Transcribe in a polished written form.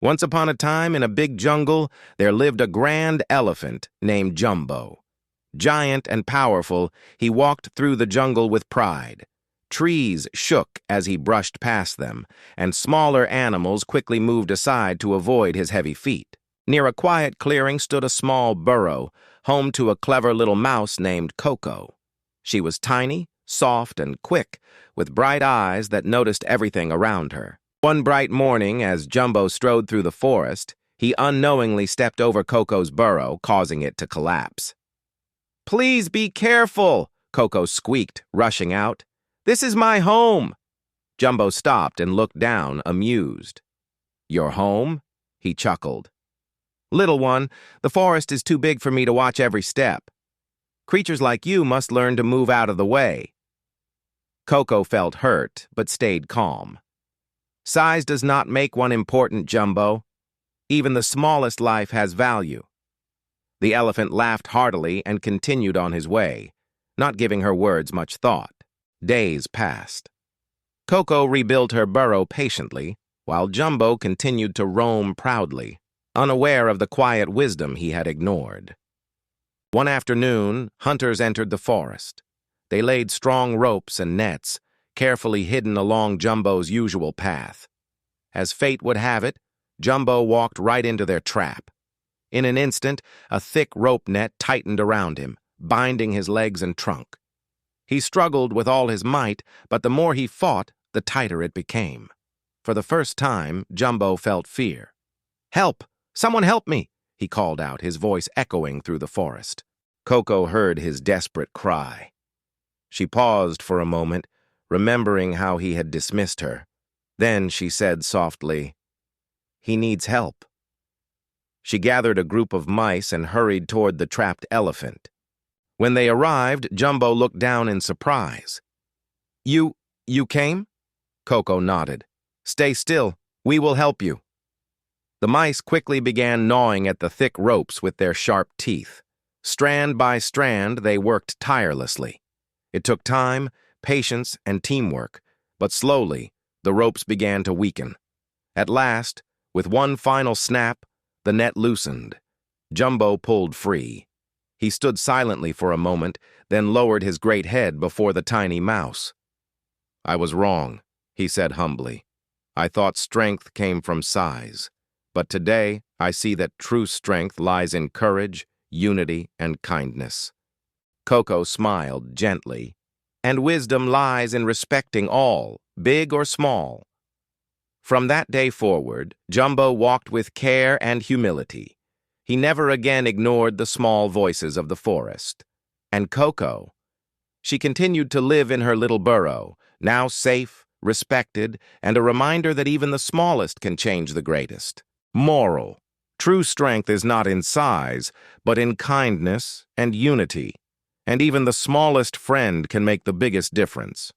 Once upon a time, in a big jungle, there lived a grand elephant named Jumbo. Giant and powerful, he walked through the jungle with pride. Trees shook as he brushed past them, and smaller animals quickly moved aside to avoid his heavy feet. Near a quiet clearing stood a small burrow, home to a clever little mouse named Coco. She was tiny, soft, and quick, with bright eyes that noticed everything around her. One bright morning, as Jumbo strode through the forest, he unknowingly stepped over Coco's burrow, causing it to collapse. "Please be careful," Coco squeaked, rushing out. "This is my home." Jumbo stopped and looked down, amused. "Your home?" he chuckled. "Little one, the forest is too big for me to watch every step. Creatures like you must learn to move out of the way." Coco felt hurt, but stayed calm. "Size does not make one important, Jumbo. Even the smallest life has value." The elephant laughed heartily and continued on his way, not giving her words much thought. Days passed. Coco rebuilt her burrow patiently, while Jumbo continued to roam proudly, unaware of the quiet wisdom he had ignored. One afternoon, hunters entered the forest. They laid strong ropes and nets, carefully hidden along Jumbo's usual path. As fate would have it, Jumbo walked right into their trap. In an instant, a thick rope net tightened around him, binding his legs and trunk. He struggled with all his might, but the more he fought, the tighter it became. For the first time, Jumbo felt fear. "Help! Someone help me!" he called out, his voice echoing through the forest. Coco heard his desperate cry. She paused for a moment, remembering how he had dismissed her. Then she said softly, "He needs help." She gathered a group of mice and hurried toward the trapped elephant. When they arrived, Jumbo looked down in surprise. You came?" Coco nodded. "Stay still. We will help you." The mice quickly began gnawing at the thick ropes with their sharp teeth. Strand by strand, they worked tirelessly. It took time, patience, and teamwork, but slowly, the ropes began to weaken. At last, with one final snap, the net loosened. Jumbo pulled free. He stood silently for a moment, then lowered his great head before the tiny mouse. "I was wrong," he said humbly. "I thought strength came from size. But today, I see that true strength lies in courage, unity, and kindness." Coco smiled gently. "And wisdom lies in respecting all, big or small." From that day forward, Jumbo walked with care and humility. He never again ignored the small voices of the forest. And Coco, she continued to live in her little burrow, now safe, respected, and a reminder that even the smallest can change the greatest. Moral: true strength is not in size, but in kindness and unity. And even the smallest friend can make the biggest difference.